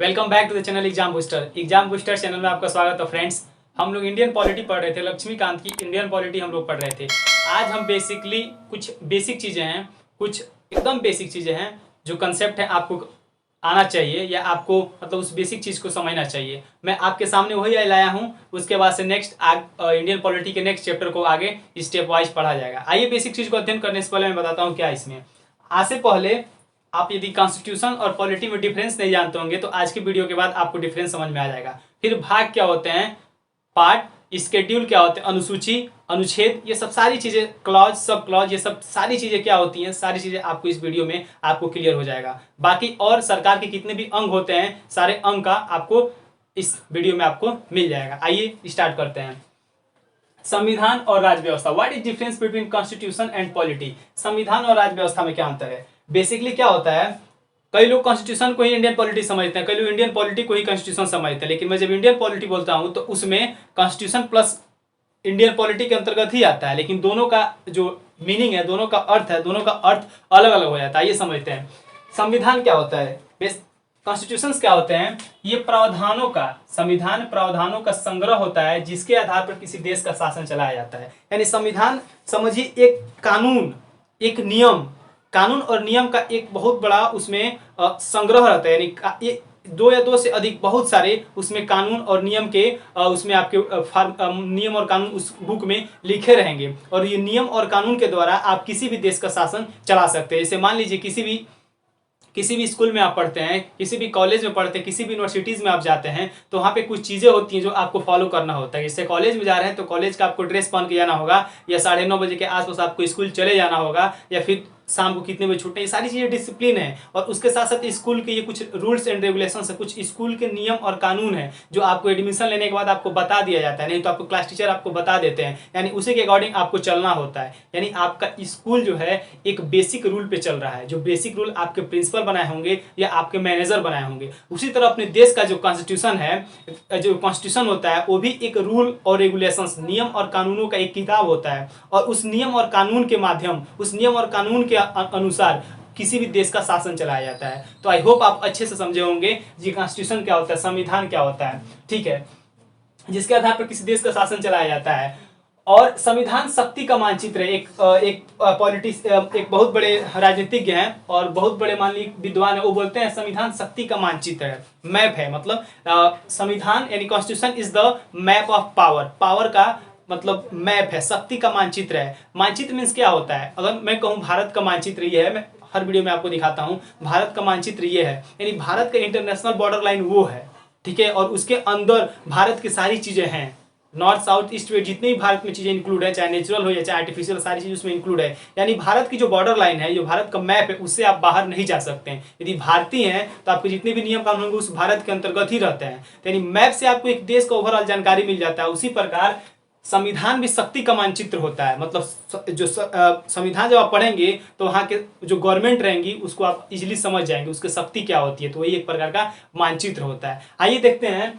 Welcome back to the channel Exam Booster. Exam Booster channel में आपका स्वागत है फ्रेंड्स। हम लोग इंडियन पॉलिटी पढ़ रहे थे, लक्ष्मीकांत की इंडियन पॉलिटी हम लोग पढ़ रहे थे। आज हम बेसिकली कुछ बेसिक चीज़ें हैं, कुछ एकदम बेसिक चीज़ें हैं जो कंसेप्ट है आपको आना चाहिए या आपको मतलब उस बेसिक चीज़ को समझना चाहिए। मैं आपके सामने वही लाया हूँ। उसके बाद से नेक्स्ट इंडियन पॉलिटी के नेक्स्ट चैप्टर को आगे स्टेप वाइज पढ़ा जाएगा। आइए बेसिक चीज़ को अध्ययन करने से पहले मैं बताता हूँ क्या इसमें। आज से पहले आप यदि कॉन्स्टिट्यूशन और पॉलिटी में डिफरेंस नहीं जानते होंगे तो आज की वीडियो के बाद आपको डिफरेंस समझ में आ जाएगा। फिर भाग क्या होते हैं, पार्ट, स्केड्यूल क्या होते हैं, अनुसूची, अनुच्छेद, ये सब सारी चीज़ें, क्लॉज, सब क्लॉज, ये सब सारी चीज़ें क्या होती हैं, सारी चीज़ें आपको इस वीडियो में आपको क्लियर हो जाएगा। बाकी और सरकार के कितने भी अंग होते हैं, सारे अंग का आपको इस वीडियो में आपको मिल जाएगा। आइए स्टार्ट करते हैं। संविधान और राज्य व्यवस्था। What is difference between constitution and polity. संविधान और राज्य व्यवस्था में क्या अंतर है। बेसिकली क्या होता है, कई लोग कॉन्स्टिट्यूशन को ही इंडियन पॉलिटी समझते हैं, कई लोग इंडियन पॉलिटी को ही कॉन्स्टिट्यूशन समझते हैं। लेकिन मैं जब इंडियन पॉलिटी बोलता हूं तो उसमें कॉन्स्टिट्यूशन प्लस इंडियन पॉलिटी के अंतर्गत ही आता है, लेकिन दोनों का जो मीनिंग है, दोनों का अर्थ है, दोनों का अर्थ अलग अलग हो जाता है। ये समझते हैं। संविधान क्या होता है, कॉन्स्टिट्यूशन क्या होते हैं, ये प्रावधानों का, संविधान प्रावधानों का संग्रह होता है जिसके आधार पर किसी देश का शासन चलाया जाता है। यानी संविधान समझिए एक कानून, एक नियम, कानून और नियम का एक बहुत बड़ा उसमें संग्रह रहता है। यानी ये दो या दो से अधिक बहुत सारे उसमें कानून और नियम के उसमें आपके नियम और कानून उस बुक में लिखे रहेंगे और ये नियम और कानून के द्वारा आप किसी भी देश का शासन चला सकते हैं। जैसे मान लीजिए किसी भी स्कूल में आप पढ़ते हैं, किसी भी कॉलेज में पढ़ते हैं, किसी भी यूनिवर्सिटीज़ में आप जाते हैं तो वहाँ पे कुछ चीज़ें होती हैं जो आपको फॉलो करना होता है। जैसे कॉलेज में जा रहे हैं तो कॉलेज का आपको ड्रेस पहन के जाना होगा, या 9:30 बजे के आसपास आपको स्कूल चले जाना होगा, या फिर शाम को कितने बजे छूटना, ये सारी चीज़ें डिसिप्लिन है। और उसके साथ साथ स्कूल के ये कुछ रूल्स एंड रेगुलेशंस है, कुछ स्कूल के नियम और कानून है जो आपको एडमिशन लेने के बाद आपको बता दिया जाता है, नहीं तो आपको क्लास टीचर आपको बता देते हैं। यानी उसी के अकॉर्डिंग आपको चलना होता है। यानी आपका स्कूल जो है एक बेसिक रूल पे चल रहा है, जो बेसिक रूल आपके प्रिंसिपल बनाए होंगे या आपके मैनेजर बनाए होंगे। उसी तरह अपने देश का जो कॉन्स्टिट्यूशन है, जो कॉन्स्टिट्यूशन होता है, वो भी एक रूल और रेगुलेशंस, नियम और कानूनों का एक किताब होता है। और उस नियम और कानून के माध्यम, उस नियम और कानून के अनुसार किसी भी देश का शासन चलाया जाता है। तो आई होप आप अच्छे से समझे होंगे जी कॉन्स्टिट्यूशन क्या होता है, संविधान क्या होता है, ठीक है, जिसके आधार पर किसी देश का शासन चलाया जाता है। और संविधान शक्ति का मानचित्र है। एक बहुत बड़े राजनीतिज्ञ हैं और बहुत बड़े मान लीजिए विद्वान है, वो बोलते हैं संविधान शक्ति का मानचित्र है, मैप है। मतलब संविधान यानी constitution is the map of power, power का मतलब मैप है, शक्ति का मानचित्र है। मानचित्र मीन्स क्या होता है, अगर मैं कहूँ भारत का मानचित्र ये है, मैं हर वीडियो में आपको दिखाता हूँ, भारत का मानचित्र ये है, यानी भारत का इंटरनेशनल बॉर्डर लाइन वो है, ठीक है। और उसके अंदर भारत की सारी चीजें हैं, नॉर्थ साउथ ईस्ट वेस्ट जितनी भी भारत में चीजें इंक्लूड है, चाहे नेचुरल हो या चाहे आर्टिफिशियल, सारी चीज उसमें इंक्लूड है। यानी भारत की जो बॉर्डर लाइन है, जो भारत का मैप है, उससे आप बाहर नहीं जा सकते हैं। यदि भारतीय हैं तो आपके जितने भी नियम कानून होंगे उस भारत के अंतर्गत ही रहते हैं। यानी मैप से आपको एक देश का ओवरऑल जानकारी मिल जाता है। उसी प्रकार संविधान भी शक्ति का मानचित्र होता है। मतलब जो संविधान जब आप पढ़ेंगे तो वहाँ के जो गवर्नमेंट रहेंगी उसको आप इजीली समझ जाएंगे, उसकी शक्ति क्या होती है। तो वही एक प्रकार का मानचित्र होता है। आइए देखते हैं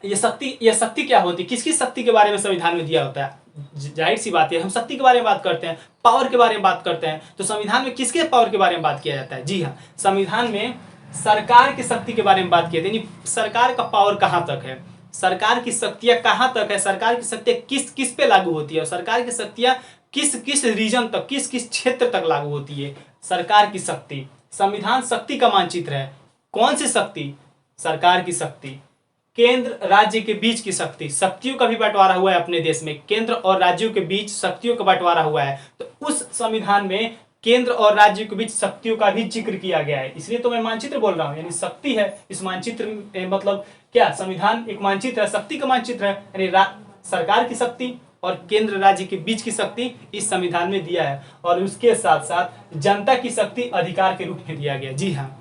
ये शक्ति क्या होती है, किसकी शक्ति के बारे में संविधान में दिया होता है। जाहिर सी बात है, हम शक्ति के बारे में बात करते हैं, पावर के बारे में बात करते हैं, तो संविधान में किसके पावर के बारे में बात किया जाता है। जी हाँ, संविधान में सरकार की शक्ति के बारे में बात किया जाती है। सरकार का पावर कहाँ तक है, सरकार की शक्तियां कहाँ तक है, सरकार की शक्तियां किस किस पे लागू होती है, और सरकार की शक्तियां किस किस रीजन तक, किस किस क्षेत्र तक लागू होती है। सरकार की शक्ति, संविधान शक्ति का मानचित्र है। कौन सी शक्ति, सरकार की शक्ति। केंद्र राज्य के बीच की शक्ति, शक्तियों का भी बंटवारा हुआ है अपने देश में, केंद्र और राज्यों के बीच शक्तियों का बंटवारा हुआ है। तो उस संविधान में केंद्र और राज्य के बीच शक्तियों का भी जिक्र किया गया है, इसलिए तो मैं मानचित्र बोल रहा हूँ। यानी शक्ति है इस मानचित्र में, मतलब क्या, संविधान एक मानचित्र है, शक्ति का मानचित्र है। यानी सरकार की शक्ति और केंद्र राज्य के बीच की शक्ति इस संविधान में दिया है। और उसके साथ साथ जनता की शक्ति अधिकार के रूप में दिया गया। जी हाँ,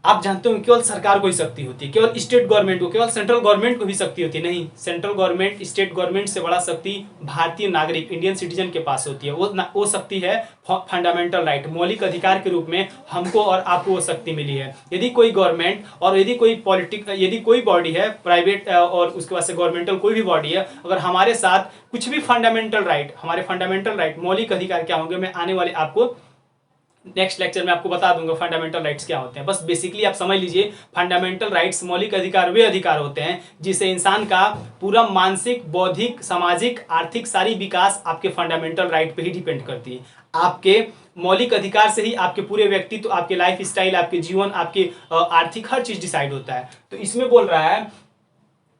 आप जानते हो केवल सरकार को ही शक्ति होती है, केवल स्टेट गवर्नमेंट को, केवल सेंट्रल गवर्नमेंट को भी शक्ति होती है। नहीं, सेंट्रल गवर्नमेंट स्टेट गवर्नमेंट से बड़ा शक्ति भारतीय नागरिक, इंडियन सिटीजन के पास होती है। वो शक्ति है फंडामेंटल राइट, मौलिक अधिकार के रूप में हमको और आपको वो शक्ति मिली है। यदि कोई गवर्नमेंट और यदि कोई बॉडी है प्राइवेट और उसके बाद से गवर्नमेंटल कोई भी बॉडी है, अगर हमारे साथ कुछ भी फंडामेंटल राइट, हमारे फंडामेंटल राइट मौलिक अधिकार क्या होंगे, मैं आने वाले आपको नेक्स्ट लेक्चर में आपको बता दूंगा फंडामेंटल राइट्स क्या होते हैं। बस बेसिकली आप समझ लीजिए, फंडामेंटल राइट्स मौलिक अधिकार वे अधिकार होते हैं जिससे इंसान का पूरा मानसिक, बौद्धिक, सामाजिक, आर्थिक सारी विकास आपके फंडामेंटल राइट पे ही डिपेंड करती है। आपके मौलिक अधिकार से ही आपके पूरे व्यक्तित्व, आपके लाइफ स्टाइल, आपके जीवन, आपके आर्थिक हर चीज डिसाइड होता है। तो इसमें बोल रहा है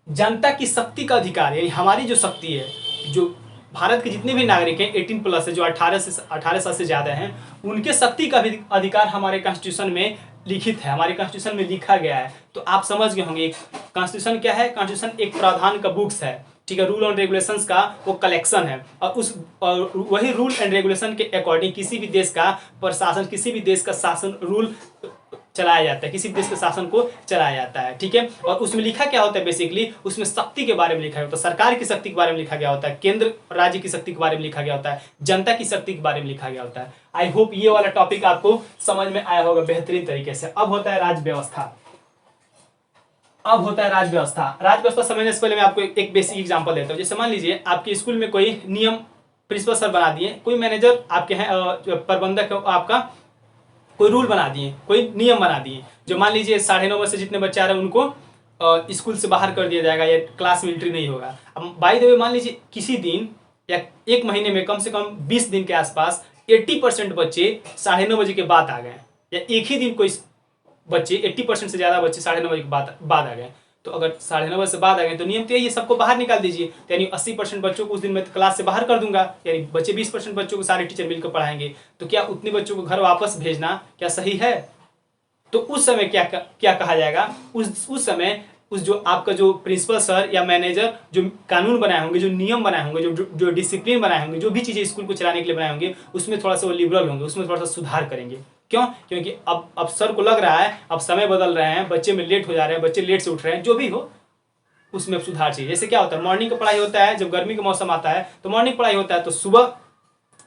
जनता की शक्ति का अधिकार, यानी हमारी जो शक्ति है, जो भारत के जितने भी नागरिक हैं 18+ है, जो 18 साल से ज़्यादा हैं, उनके शक्ति का भी अधिकार हमारे कॉन्स्टिट्यूशन में लिखित है, हमारे कॉन्स्टिट्यूशन में लिखा गया है। तो आप समझ गए होंगे कॉन्स्टिट्यूशन क्या है। कॉन्स्टिट्यूशन एक प्रावधान का बुक्स है, ठीक है, रूल एंड रेगुलेशंस का वो कलेक्शन है, और वही रूल एंड रेगुलेशन के अकॉर्डिंग किसी भी देश का प्रशासन, किसी भी देश का शासन रूल चलाया जाता है, किसी भी देश के शासन को चलाया जाता है, ठीक है। और उसमें लिखा क्या होता है, बेसिकली उसमें शक्ति के बारे में लिखा होता है, सरकार की शक्ति के बारे में लिखा गया होता है, केंद्र राज्य की शक्ति के बारे में लिखा गया होता है, जनता की शक्ति के बारे में लिखा गया होता है। आई होप ये वाला टॉपिक आपको समझ में आया होगा बेहतरीन तरीके से। अब होता है राज्य व्यवस्था। अब होता है राज्य व्यवस्था। राज्य व्यवस्था समझने से पहले मैं आपको एक बेसिक एग्जांपल देता हूँ। जैसे मान लीजिए आपके स्कूल में कोई नियम प्रिंसिपल सर बना दिए, कोई मैनेजर आपके हैं, प्रबंधक आपका कोई रूल बना दिए, कोई नियम बना दिए, जो मान लीजिए 9:30 बजे से जितने बच्चे आ रहे हैं उनको स्कूल से बाहर कर दिया जाएगा या क्लास में एंट्री नहीं होगा। अब बाय द वे मान लीजिए किसी दिन या एक महीने में कम से कम 20 दिन के आसपास 80% बच्चे 9:30 बजे के बाद आ गए, या एक ही दिन कोई बच्चे 80% से ज़्यादा बच्चे 9:30 बजे के बाद आ गए। तो अगर 9:30 बजे से बाद आ गए तो नियम तो यही है, सबको बाहर निकाल दीजिए। यानी 80% बच्चों को उस दिन मैं क्लास से बाहर कर दूंगा, यानी बच्चे 20% बच्चों को सारे टीचर मिलकर पढ़ाएंगे। तो क्या उतने बच्चों को घर वापस भेजना क्या सही है? तो उस समय क्या कहा जाएगा, उस समय उस जो आपका जो प्रिंसिपल सर या मैनेजर जो कानून बनाए होंगे, जो नियम बनाए होंगे, जो डिसिप्लिन बनाए होंगे, जो भी चीज़ें स्कूल को चलाने के लिए बनाए होंगे, उसमें थोड़ा सा वो लिबरल होंगे, उसमें थोड़ा सा सुधार करेंगे। क्यों? क्योंकि अब सर को लग रहा है अब समय बदल रहे हैं, बच्चे में लेट हो जा रहे हैं, बच्चे लेट से उठ रहे हैं, जो भी हो उसमें सुधार चाहिए। जैसे क्या होता है, मॉर्निंग का पढ़ाई होता है, जब गर्मी का मौसम आता है तो मॉर्निंग पढ़ाई होता है, तो सुबह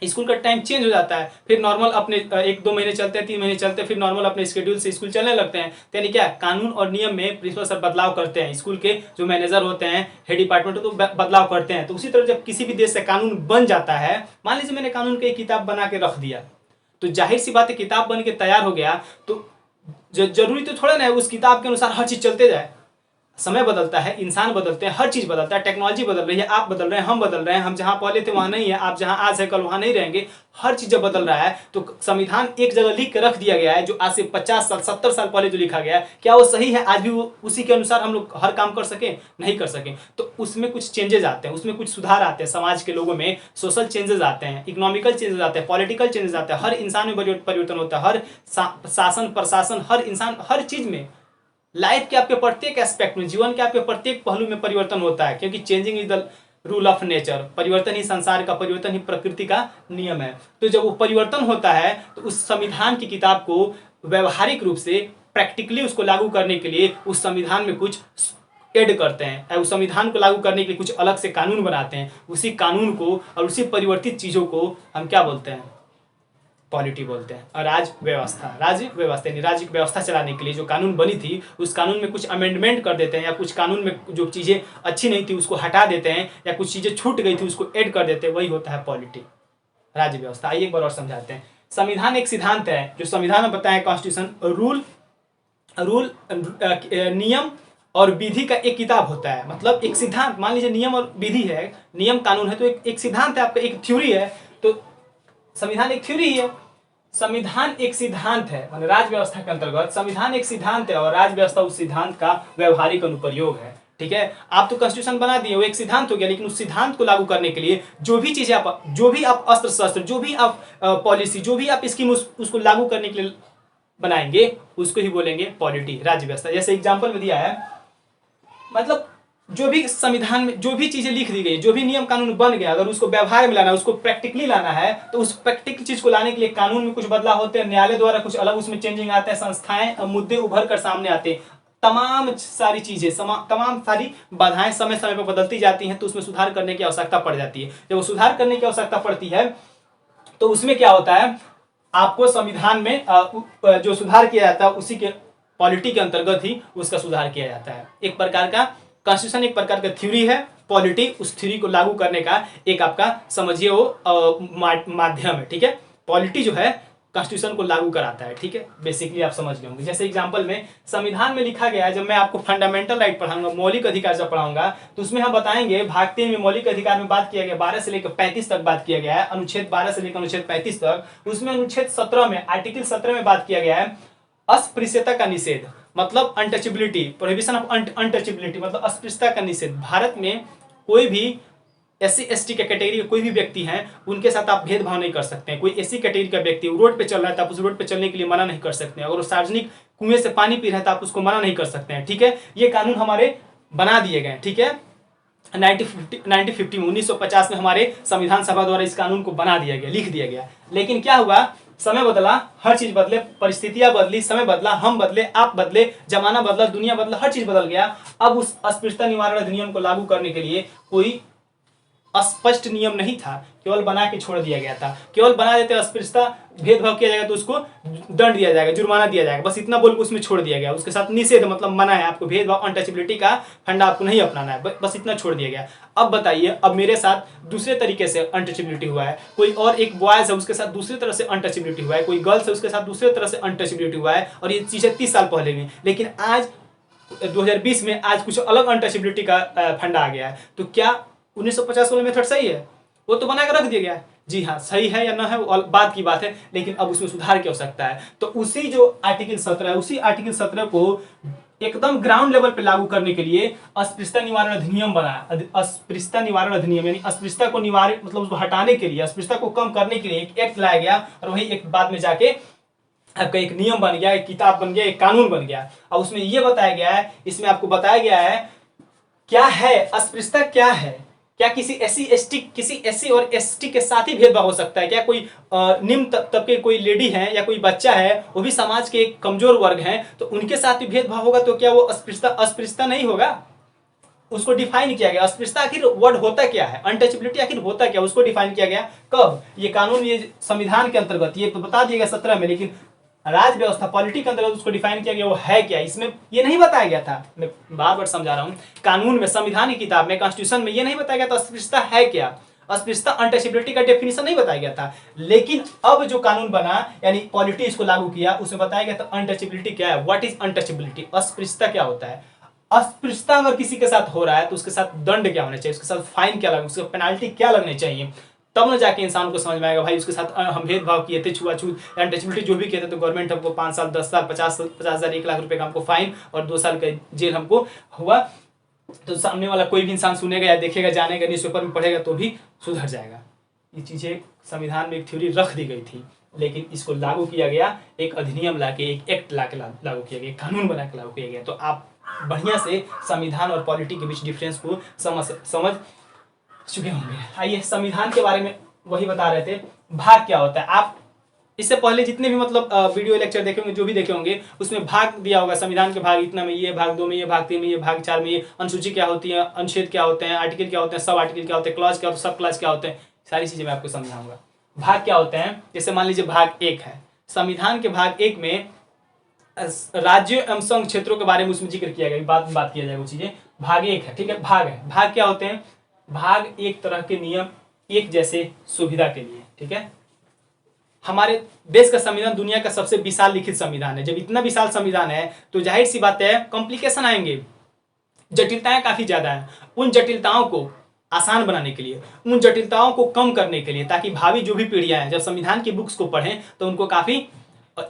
स्कूल का टाइम चेंज हो जाता है, फिर नॉर्मल अपने 1-2 महीने चलते हैं, 3 महीने चलते हैं, फिर नॉर्मल अपने शेड्यूल से स्कूल चलने लगते हैं। तो यानी क्या, कानून और नियम में प्रिंसिपल सर बदलाव करते हैं, स्कूल के जो मैनेजर होते हैं, हेड डिपार्टमेंट तो बदलाव करते हैं। तो उसी तरह जब किसी भी देश से कानून बन जाता है, मान लीजिए मैंने कानून की एक किताब बना के रख दिया, तो जाहिर सी बात है किताब बन के तैयार हो गया, तो जरूरी तो थोड़ा ना है उस किताब के अनुसार हर चीज़ चलते जाए। समय बदलता है, इंसान बदलते हैं, हर चीज़ बदलता है, टेक्नोलॉजी बदल रही है, आप बदल रहे हैं, हम बदल रहे हैं, हम जहाँ पहले थे वहाँ नहीं है, आप जहाँ आज है कल वहाँ नहीं रहेंगे, हर चीज़ जब बदल रहा है। तो संविधान एक जगह लिख के रख दिया गया है, जो आज से 50 साल 70 साल पहले जो लिखा गया है, क्या वो सही है? आज भी वो उसी के अनुसार हम लोग हर काम कर सकें? नहीं कर सकें। तो उसमें कुछ चेंजेस आते हैं, उसमें कुछ सुधार आते हैं, समाज के लोगों में सोशल चेंजेस आते हैं, इकोनॉमिकल चेंजेस आते हैं, पॉलिटिकल चेंजेस आते हैं, हर इंसान में परिवर्तन होता है, हर शासन प्रशासन, हर इंसान, हर चीज़ में, लाइफ के आपके प्रत्येक एस्पेक्ट में, जीवन के आपके प्रत्येक पहलू में परिवर्तन होता है, क्योंकि changing is the rule of nature. परिवर्तन ही संसार का, परिवर्तन ही प्रकृति का नियम है। तो जब वो परिवर्तन होता है तो उस संविधान की किताब को व्यवहारिक रूप से प्रैक्टिकली उसको लागू करने के लिए उस संविधान में कुछ ऐड करते हैं, उस संविधान को लागू करने के लिए कुछ अलग से कानून बनाते हैं। उसी कानून को और उसी परिवर्तित चीज़ों को हम क्या बोलते हैं? पॉलिटी बोलते हैं। और राज्य व्यवस्था यानी राज्य की व्यवस्था चलाने के लिए जो कानून बनी थी, उस कानून में कुछ अमेंडमेंट कर देते हैं, या कुछ कानून में जो चीज़ें अच्छी नहीं थी उसको हटा देते हैं, या कुछ चीज़ें छूट गई थी उसको ऐड कर देते हैं, वही होता है पॉलिटी, राज्य व्यवस्था। आइए एक बार और समझाते हैं। संविधान एक सिद्धांत है, जो संविधान में बताया कॉन्स्टिट्यूशन रूल नियम और विधि का एक किताब होता है। मतलब एक सिद्धांत, मान लीजिए नियम और विधि है, नियम कानून है, तो एक सिद्धांत है आपका, एक थ्योरी है। तो संविधान एक थ्योरी है, संविधान एक सिद्धांत है, मान राज्य व्यवस्था के अंतर्गत संविधान एक सिद्धांत है और राज्य व्यवस्था उस सिद्धांत का व्यवहारिक अनुप्रयोग है। ठीक है, आप तो कॉन्स्टिट्यूशन बना दिए, वो एक सिद्धांत हो गया, लेकिन उस सिद्धांत को लागू करने के लिए जो भी चीजें आप, जो भी आप अस्त्र शस्त्र, जो भी आप पॉलिसी, जो भी आप स्कीम उसको लागू करने के लिए बनाएंगे, उसको ही बोलेंगे पॉलिटी, राज्य व्यवस्था। जैसे एग्जाम्पल में दिया है, मतलब जो भी संविधान में जो भी चीजें लिख दी गई, जो भी नियम कानून बन गया, अगर उसको व्यवहार में लाना, उसको प्रैक्टिकली लाना है, तो उस प्रैक्टिकल चीज को लाने के लिए कानून में कुछ बदलाव होते हैं, न्यायालय द्वारा कुछ अलग उसमें चेंजिंग आते हैं, संस्थाएं मुद्दे उभर कर सामने आते हैं, तमाम सारी चीजें, तमाम सारी बाधाएं समय समय पर बदलती जाती हैं, तो उसमें सुधार करने की आवश्यकता पड़ जाती है। जब वो सुधार करने की आवश्यकता पड़ती है तो उसमें क्या होता है, आपको संविधान में जो सुधार किया जाता है उसी के पॉलिटी के अंतर्गत ही उसका सुधार किया जाता है। एक प्रकार का कॉन्स्टिट्यूशन एक प्रकार का थ्योरी है, पॉलिटी उस थ्योरी को लागू करने का एक आपका समझिए वो माध्यम है। ठीक है, पॉलिटी जो है कॉन्स्टिट्यूशन को लागू कराता है। ठीक है, बेसिकली आप समझ गए होंगे। जैसे एग्जांपल में संविधान में लिखा गया है, जब मैं आपको फंडामेंटल राइट पढ़ाऊंगा, मौलिक अधिकार जब पढ़ाऊंगा, तो उसमें हम बताएंगे भाग 3 में मौलिक अधिकार में बात किया गया 12 से लेकर 35 तक बात किया गया है, अनुच्छेद 12 से लेकर अनुच्छेद 35 तक। उसमें अनुच्छेद 17 में, आर्टिकल 17 में बात किया गया है अस्पृश्यता का निषेध, मतलब अनटचेबिलिटी, प्रोहिबिशन ऑफ अनटचेबिलिटी, मतलब अस्पृश्यता का निषेध। भारत में कोई भी SC/ST के कैटेगरी के कोई भी व्यक्ति हैं, उनके साथ आप भेदभाव नहीं कर सकते हैं। कोई ऐसी कैटेगरी का व्यक्ति रोड पे चल रहा है तो आप उस रोड पे चलने के लिए मना नहीं कर सकते हैं। अगर वो सार्वजनिक कुएं से पानी पी रहा है तो आप उसको मना नहीं कर सकते हैं। ठीक है, ये कानून हमारे बना दिए गए। ठीक है, 1950 में 1950 में हमारे संविधान सभा द्वारा इस कानून को बना दिया गया, लिख दिया गया। लेकिन क्या हुआ, समय बदला, हर चीज बदले, परिस्थितियां बदली, समय बदला, हम बदले, आप बदले, जमाना बदला, दुनिया बदला, हर चीज बदल गया। अब उस अस्पृश्यता निवारण अधिनियम को लागू करने के लिए कोई स्पष्ट नियम नहीं था, केवल बना के छोड़ दिया गया था। केवल बना देते अस्पृश्यता भेदभाव किया जाएगा तो उसको दंड दिया जाएगा, जुर्माना दिया जाएगा, बस इतना बोल के उसमें छोड़ दिया गया। उसके साथ निषेध, मतलब मना है, आपको भेदभाव अनटचेबिलिटी का फंडा आपको नहीं अपनाना है, बस इतना छोड़ दिया गया। अब बताइए, अब मेरे साथ दूसरे तरीके से अनटचेबिलिटी हुआ है, कोई और एक बॉयज है उसके साथ दूसरी तरह से अनटचेबिलिटी हुआ है, कोई गर्ल्स है उसके साथ दूसरी तरह से अनटचेबिलिटी हुआ है, और ये चीजें 30 साल पहले में। लेकिन आज 2020 में आज कुछ अलग अनटचेबिलिटी का फंडा आ गया है। तो क्या 1950 वाला मेथड सही है? वो तो बना के रख दिया गया है। जी हाँ, सही है या ना है वो बात की बात है, लेकिन अब उसमें सुधार की आवश्यकता है। तो उसी जो आर्टिकल 17 है, उसी आर्टिकल 17 को एकदम ग्राउंड लेवल पे लागू करने के लिए अस्पृश्यता निवारण अधिनियम बना। अस्पृश्यता निवारण अधिनियम यानी अस्पृश्यता को निवारण, मतलब उसको हटाने के लिए, अस्पृश्यता को कम करने के लिए एक एक्ट लाया गया, और वही एक बाद में जाके आपका एक नियम बन गया, एक किताब बन गया, एक कानून बन गया। और उसमें यह बताया गया है, इसमें आपको बताया गया है क्या है अस्पृश्यता, क्या है, क्या किसी SC और ST के साथ ही भेदभाव हो सकता है? क्या कोई निम्न तबके कोई लेडी है या कोई बच्चा है, वो भी समाज के एक कमजोर वर्ग है, तो उनके साथ भी भेदभाव होगा, तो क्या वो अस्पृश्यता नहीं होगा? उसको डिफाइन किया गया। अस्पृश्यता आखिर वर्ड होता क्या है, अनटचेबिलिटी आखिर होता क्या, उसको डिफाइन किया गया। कब? ये कानून, ये संविधान के अंतर्गत, ये तो बता दिया गया 17 में, लेकिन राज व्यवस्था, पॉलिटी के अंतर्गत उसको डिफाइन किया गया, वो है क्या, इसमें ये नहीं बताया गया था। मैं बार बार समझा रहा हूँ, कानून में, संविधान की किताब में, कॉन्स्टिट्यूशन में ये नहीं बताया गया था अस्पृश्यता है क्या, अस्पृश्यता अनटचेबिलिटी का डेफिनेशन नहीं बताया गया था। लेकिन अब जो कानून बना, यानी पॉलिटी इसको लागू किया, उसमें बताया गया था अनटचेबिलिटी क्या है, व्हाट इज अनटचेबिलिटी, अस्पृश्यता क्या होता है। अस्पृश्यता अगर किसी के साथ हो रहा है तो उसके साथ दंड क्या होना चाहिए, उसके साथ फाइन क्या लगना, उसके पेनाल्टी क्या लगनी चाहिए, तब ना जाके इंसान को समझ में आएगा भाई उसके साथ हम भेदभाव किए थे, छुआछूत, अनटचेबिलिटी जो भी किए थे, तो गवर्नमेंट हमको 5 साल, 10 साल, 50,000, 1 लाख रुपए का हमको फाइन और 2 साल का जेल हमको हुआ। तो सामने वाला कोई भी इंसान सुनेगा या देखेगा, जानेगा, न्यूज़पेपर में पढ़ेगा तो भी सुधर जाएगा। ये चीज़ें संविधान में एक थ्योरी रख दी गई थी, लेकिन इसको लागू किया गया, एक अधिनियम लाके, एक एक्ट लाके लागू किया गया, कानून बना के लागू किया गया। तो आप बढ़िया से संविधान और पॉलिटी के बीच डिफरेंस को समझ चुके होंगे। आइए संविधान के बारे में वही बता रहे थे, भाग क्या होता है। आप इससे पहले जितने भी मतलब वीडियो लेक्चर देखे होंगे, जो भी देखे होंगे, उसमें भाग दिया होगा, संविधान के भाग इतना में ये, भाग 2 में ये, भाग 3 में ये, भाग 4 में ये, अनुसूची क्या होती है, अनुच्छेद क्या होते हैं, आर्टिकल क्या होते हैं, सब आर्टिकल क्या होते हैं, क्लॉज क्या होते हैं, सब क्लॉज क्या होते हैं, सारी चीजें मैं आपको समझाऊंगा। भाग क्या होते हैं, जैसे मान लीजिए भाग 1 है, संविधान के भाग 1 में राज्य एवं संघ क्षेत्रों के बारे में उसमें जिक्र किया गया, बात किया जाएगा वो चीजें। भाग 1 है, ठीक है, भाग है। भाग क्या होते हैं? भाग एक तरह के नियम, एक जैसे सुविधा के लिए, ठीक है। हमारे देश का संविधान दुनिया का सबसे विशाल लिखित संविधान है। जब इतना विशाल संविधान है तो जाहिर सी बात है कॉम्प्लिकेशन आएंगे, जटिलताएं काफी ज्यादा हैं। उन जटिलताओं को आसान बनाने के लिए, उन जटिलताओं को कम करने के लिए, ताकि भावी जो भी पीढ़ियां हैं जब संविधान की बुक्स को पढ़ें तो उनको काफी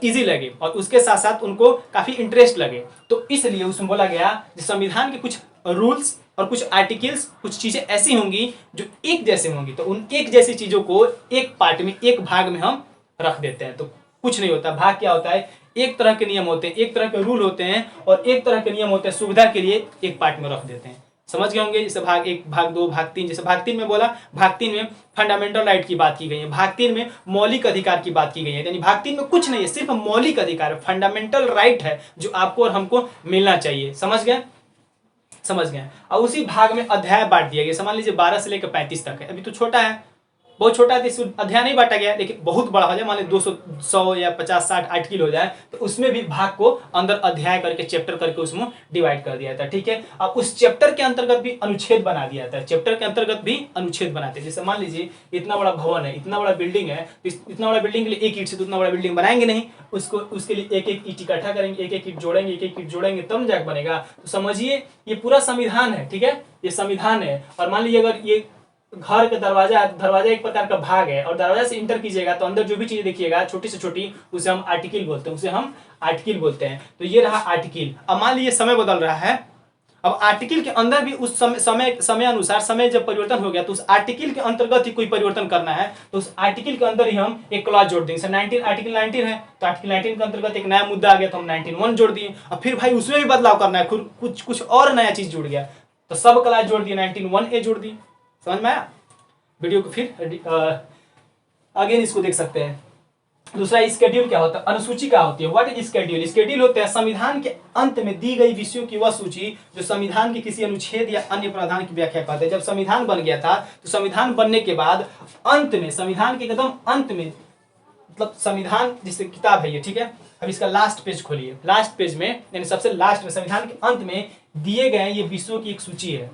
इजी लगे और उसके साथ साथ उनको काफी इंटरेस्ट लगे। तो इसलिए उसमें बोला गया संविधान के कुछ रूल्स और कुछ आर्टिकल्स, कुछ चीजें ऐसी होंगी जो एक जैसे होंगी, तो उन एक जैसी चीजों को एक पार्ट में, एक भाग में हम रख देते हैं। तो कुछ नहीं होता। भाग क्या होता है? एक तरह के नियम होते हैं, एक तरह के रूल होते हैं और एक तरह के नियम होते हैं, सुविधा के लिए एक पार्ट में रख देते हैं। समझ गए होंगे? जैसे भाग 1, भाग 2, भाग 3। जैसे भाग 3 में बोला, भाग 3 में फंडामेंटल राइट की बात की गई है, भाग 3 में मौलिक अधिकार की बात की गई है। यानी भाग 3 में कुछ नहीं है, सिर्फ मौलिक अधिकार है, फंडामेंटल राइट है जो आपको और हमको मिलना चाहिए। समझ गए? समझ गए। और उसी भाग में अध्याय बांट दिया गया। मान लीजिए 12 से लेकर 35 तक है, अभी तो छोटा है, बहुत छोटा है तो इस अध्याय नहीं बांटा गया है, लेकिन बहुत बड़ा हो जाए, मान लीजिए 200 100 या 50 60 आर्टिकल हो जाए, तो उसमें भी भाग को अंदर अध्याय करके चैप्टर करके उसमें डिवाइड कर दिया था। ठीक है, अब उस चैप्टर के अंतर्गत भी अनुच्छेद बना दिया था, चैप्टर के अंतर्गत भी अनुच्छेद बनाते हैं। जैसे मान लीजिए इतना बड़ा भवन है, इतना बड़ा बिल्डिंग है, तो इतना बड़ा बिल्डिंग के लिए एक ईंट से तो उतना बड़ा बिल्डिंग बनाएंगे नहीं, उसको उसके लिए एक एक ईंट इकट्ठा करेंगे, एक एक ईंट जोड़ेंगे, एक एक ईंट जोड़ेंगे, तब जाके बनेगा। तो समझिए ये पूरा संविधान है। ठीक है, ये संविधान है। और मान लीजिए अगर ये घर का दरवाजा है, दरवाजा एक प्रकार का भाग है, और दरवाजा से इंटर कीजिएगा तो अंदर जो भी चीजें देखिएगा छोटी से छोटी, उसे हम आर्टिकल बोलते हैं, उसे हम आर्टिकल बोलते हैं। तो ये रहा आर्टिकल। अब मान लीजिए समय बदल रहा है, अब आर्टिकल के अंदर भी उस समय अनुसार समय जब परिवर्तन हो गया, तो उस आर्टिकल के अंतर्गत ही कोई परिवर्तन करना है, तो उस आर्टिकल के अंदर ही हम एक क्लॉज जोड़ देंगे। 19 आर्टिकल 19 है, तो आर्टिकल 19 के अंतर्गत एक नया मुद्दा आ गया, तो हम 19(1) जोड़ दिए। अब फिर भाई उसमें भी बदलाव करना है, कुछ और नया चीज जुड़ गया, तो सब क्लॉज जोड़ दिए, 19(1)(a) जोड़ दिए। समझ में आया? वीडियो को फिर अगेन इसको देख सकते हैं। दूसरा, स्केड्यूल क्या होता है, अनुसूची क्या होती है, व्हाट इज स्केड्यूल। स्केड्यूल होते हैं संविधान के अंत में दी गई विषयों की वह सूची जो संविधान के किसी अनुच्छेद या अन्य प्रावधान की व्याख्या करते हैं। जब संविधान बन गया था, तो संविधान बनने के बाद अंत में, संविधान के एकदम अंत में, मतलब संविधान जिससे किताब है ये, ठीक है, अब इसका लास्ट पेज खोलिए, लास्ट पेज में यानी सबसे लास्ट में संविधान के अंत में दिए गए ये विषयों की एक सूची है,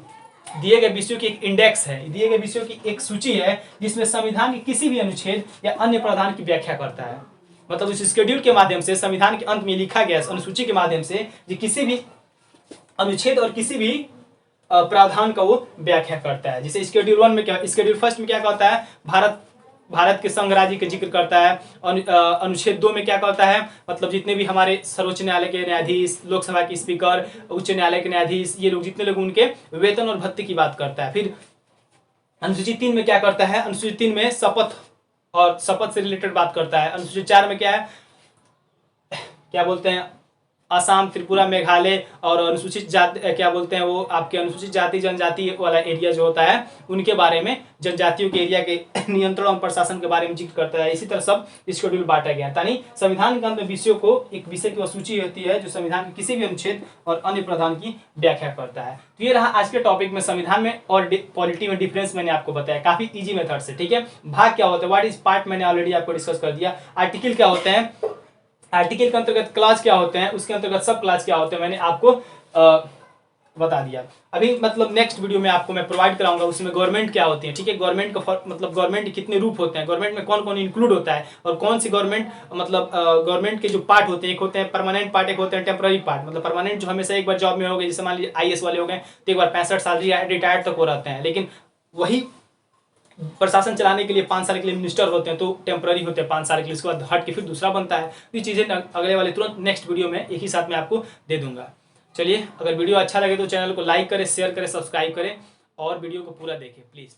दिए गए विषयों की एक इंडेक्स है, दिए गए विषयों की एक सूची है, जिसमें संविधान के किसी भी अनुच्छेद या अन्य प्रावधान की व्याख्या करता है। मतलब उस शेड्यूल के माध्यम से, संविधान के अंत में लिखा गया अनुसूची के माध्यम से, जो किसी भी अनुच्छेद और किसी भी प्रावधान का वो व्याख्या करता है। जैसे शेड्यूल 1 में क्या, शेड्यूल फर्स्ट में क्या कहता है, भारत के संघ राज्य का जिक्र करता है। अनुच्छेद 2 में क्या कहता है, मतलब जितने भी हमारे सर्वोच्च न्यायालय के न्यायाधीश, लोकसभा के स्पीकर, उच्च न्यायालय के न्यायाधीश, ये लोग जितने लोग, उनके वेतन और भत्ते की बात करता है। फिर अनुसूची 3 में क्या करता है, अनुसूची 3 में शपथ और शपथ से रिलेटेड बात करता है। अनुसूची 4 में क्या है, क्या बोलते हैं, असम, त्रिपुरा, मेघालय और अनुसूचित जाति, क्या बोलते हैं वो आपके अनुसूचित जाति जनजाति वाला एरिया जो होता है, उनके बारे में, जनजातियों के एरिया के नियंत्रण और प्रशासन के बारे में जिक्र करता है। इसी तरह सब शेड्यूल बांटा गया, यानी संविधान के अंदर विषयों को, एक विषय की सूची होती है जो संविधान के किसी भी अनुच्छेद और अन्य प्रावधान की व्याख्या करता है। तो ये रहा आज के टॉपिक में संविधान में और पॉलिटी में डिफरेंस मैंने आपको बताया, काफी ईजी मेथड से। ठीक है, भाग क्या होता है, व्हाट इज पार्ट, मैंने ऑलरेडी आपको डिस्कस कर दिया। आर्टिकल क्या होते हैं, आर्टिकल के अंतर्गत क्लास क्या होते हैं, उसके अंतर्गत सब क्लास क्या होते हैं, मैंने आपको बता दिया। अभी मतलब नेक्स्ट वीडियो में आपको मैं प्रोवाइड कराऊंगा, उसमें गवर्नमेंट क्या होती है। ठीक है, गवर्नमेंट का मतलब गवर्नमेंट कितने रूप होते हैं, गवर्नमेंट में कौन कौन इंक्लूड होता है, और कौन सी गवर्नमेंट, मतलब गवर्नमेंट के जो पार्ट होते हैं, एक होते हैं परमानेंट पार्ट, एक होते हैं टेम्पररी पार्ट। मतलब परमानेंट जो हमेशा एक बार जॉब में हो गए, जैसे मान लीजिए IAS वाले हो गए, तो एक बार 65 साल रिटायर्ड तक हो रहते हैं, लेकिन वही प्रशासन चलाने के लिए 5 साल के लिए मिनिस्टर होते हैं, तो टेम्पररी होते हैं 5 साल के लिए, उसके बाद हट के फिर दूसरा बनता है। तो ये चीज़ें अगले वाले तुरंत नेक्स्ट वीडियो में एक ही साथ में आपको दे दूंगा। चलिए, अगर वीडियो अच्छा लगे तो चैनल को लाइक करें, शेयर करें, सब्सक्राइब करें और वीडियो को पूरा देखें प्लीज़।